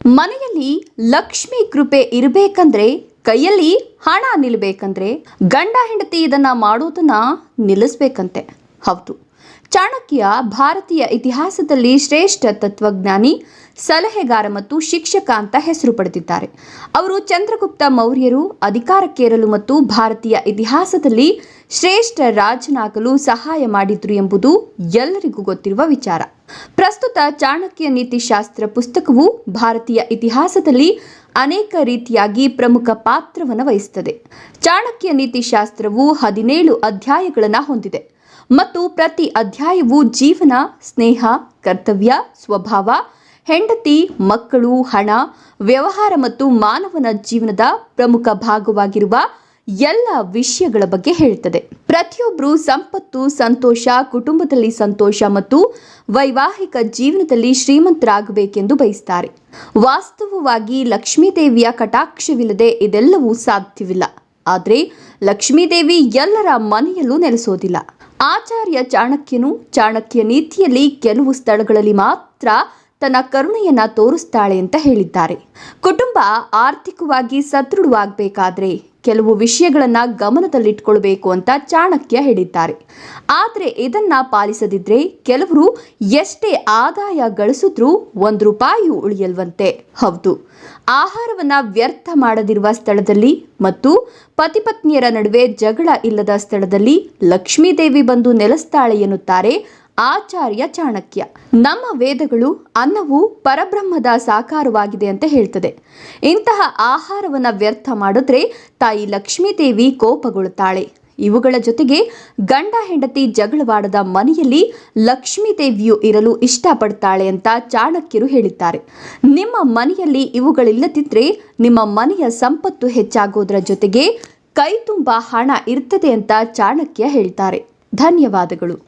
ಮನೆಯಲ್ಲಿ ಲಕ್ಷ್ಮಿ ಕೃಪೆ ಇರಬೇಕಂದ್ರೆ, ಕೈಯಲ್ಲಿ ಹಣ ನಿಲ್ಲಬೇಕಂದ್ರೆ ಗಂಡ ಹೆಂಡತಿ ಇದನ್ನ ಮಾಡೋದನ್ನ ನಿಲ್ಲಿಸಬೇಕಂತೆ. ಹೌದು, ಚಾಣಕ್ಯ ಭಾರತೀಯ ಇತಿಹಾಸದಲ್ಲಿ ಶ್ರೇಷ್ಠ ತತ್ವಜ್ಞಾನಿ, ಸಲಹೆಗಾರ ಮತ್ತು ಶಿಕ್ಷಕ ಅಂತ ಹೆಸರು ಪಡೆದಿದ್ದಾರೆ. ಅವರು ಚಂದ್ರಗುಪ್ತ ಮೌರ್ಯರು ಅಧಿಕಾರಕ್ಕೇರಲು ಮತ್ತು ಭಾರತೀಯ ಇತಿಹಾಸದಲ್ಲಿ ಶ್ರೇಷ್ಠ ರಾಜನಾಗಲು ಸಹಾಯ ಮಾಡಿದ್ರು ಎಂಬುದು ಎಲ್ಲರಿಗೂ ಗೊತ್ತಿರುವ ವಿಚಾರ. ಪ್ರಸ್ತುತ ಚಾಣಕ್ಯ ನೀತಿಶಾಸ್ತ್ರ ಪುಸ್ತಕವು ಭಾರತೀಯ ಇತಿಹಾಸದಲ್ಲಿ ಅನೇಕ ರೀತಿಯಾಗಿ ಪ್ರಮುಖ ಪಾತ್ರವನ್ನು ವಹಿಸುತ್ತದೆ. ಚಾಣಕ್ಯ ನೀತಿಶಾಸ್ತ್ರವು 17 ಅಧ್ಯಾಯಗಳನ್ನು ಹೊಂದಿದೆ ಮತ್ತು ಪ್ರತಿ ಅಧ್ಯಾಯವು ಜೀವನ, ಸ್ನೇಹ, ಕರ್ತವ್ಯ, ಸ್ವಭಾವ, ಹೆಂಡತಿ, ಮಕ್ಕಳು, ಹಣ, ವ್ಯವಹಾರ ಮತ್ತು ಮಾನವನ ಜೀವನದ ಪ್ರಮುಖ ಭಾಗವಾಗಿರುವ ಎಲ್ಲ ವಿಷಯಗಳ ಬಗ್ಗೆ ಹೇಳುತ್ತದೆ. ಪ್ರತಿಯೊಬ್ಬರು ಸಂಪತ್ತು, ಸಂತೋಷ, ಕುಟುಂಬದಲ್ಲಿ ಸಂತೋಷ ಮತ್ತು ವೈವಾಹಿಕ ಜೀವನದಲ್ಲಿ ಶ್ರೀಮಂತರಾಗಬೇಕೆಂದು ಬಯಸುತ್ತಾರೆ. ವಾಸ್ತವವಾಗಿ ಲಕ್ಷ್ಮೀದೇವಿಯ ಕಟಾಕ್ಷವಿಲ್ಲದೆ ಇದೆಲ್ಲವೂ ಸಾಧ್ಯವಿಲ್ಲ. ಆದರೆ ಲಕ್ಷ್ಮೀದೇವಿ ಎಲ್ಲರ ಮನೆಯಲ್ಲೂ ನೆಲೆಸೋದಿಲ್ಲ. ಆಚಾರ್ಯ ಚಾಣಕ್ಯನು ಚಾಣಕ್ಯ ನೀತಿಯಲ್ಲಿ ಕೆಲವು ಸ್ಥಳಗಳಲ್ಲಿ ಮಾತ್ರ ತನ್ನ ಕರುಣೆಯನ್ನ ತೋರಿಸ್ತಾಳೆ ಅಂತ ಹೇಳಿದ್ದಾರೆ. ಕುಟುಂಬ ಆರ್ಥಿಕವಾಗಿ ಸದೃಢವಾಗಬೇಕಾದ್ರೆ ಕೆಲವು ವಿಷಯಗಳನ್ನ ಗಮನದಲ್ಲಿಟ್ಕೊಳ್ಬೇಕು ಅಂತ ಚಾಣಕ್ಯ ಹೇಳಿದ್ದಾರೆ. ಆದರೆ ಇದನ್ನ ಪಾಲಿಸದಿದ್ರೆ ಕೆಲವರು ಎಷ್ಟೇ ಆದಾಯ ಗಳಿಸಿದ್ರೂ ₹1 ಉಳಿಯಲ್ವಂತೆ. ಹೌದು, ಆಹಾರವನ್ನ ವ್ಯರ್ಥ ಮಾಡದಿರುವ ಸ್ಥಳದಲ್ಲಿ ಮತ್ತು ಪತಿಪತ್ನಿಯರ ನಡುವೆ ಜಗಳ ಇಲ್ಲದ ಸ್ಥಳದಲ್ಲಿ ಲಕ್ಷ್ಮೀದೇವಿ ಬಂದು ನೆಲೆಸ್ತಾಳೆ ಎನ್ನುತ್ತಾರೆ ಆಚಾರ್ಯ ಚಾಣಕ್ಯ. ನಮ್ಮ ವೇದಗಳು ಅನ್ನವು ಪರಬ್ರಹ್ಮದ ಸಾಕಾರವಾಗಿದೆ ಅಂತ ಹೇಳ್ತದೆ. ಇಂತಹ ಆಹಾರವನ್ನ ವ್ಯರ್ಥ ಮಾಡಿದ್ರೆ ತಾಯಿ ಲಕ್ಷ್ಮೀದೇವಿ ಕೋಪಗೊಳ್ಳುತ್ತಾಳೆ. ಇವುಗಳ ಜೊತೆಗೆ ಗಂಡ ಹೆಂಡತಿ ಜಗಳವಾಡದ ಮನೆಯಲ್ಲಿ ಲಕ್ಷ್ಮೀದೇವಿಯು ಇರಲು ಇಷ್ಟಪಡ್ತಾಳೆ ಅಂತ ಚಾಣಕ್ಯರು ಹೇಳಿದ್ದಾರೆ. ನಿಮ್ಮ ಮನೆಯಲ್ಲಿ ಇವುಗಳಿಲ್ಲದಿದ್ರೆ ನಿಮ್ಮ ಮನೆಯ ಸಂಪತ್ತು ಹೆಚ್ಚಾಗೋದ್ರ ಜೊತೆಗೆ ಕೈ ತುಂಬ ಹಣ ಇರ್ತದೆ ಅಂತ ಚಾಣಕ್ಯ ಹೇಳ್ತಾರೆ. ಧನ್ಯವಾದಗಳು.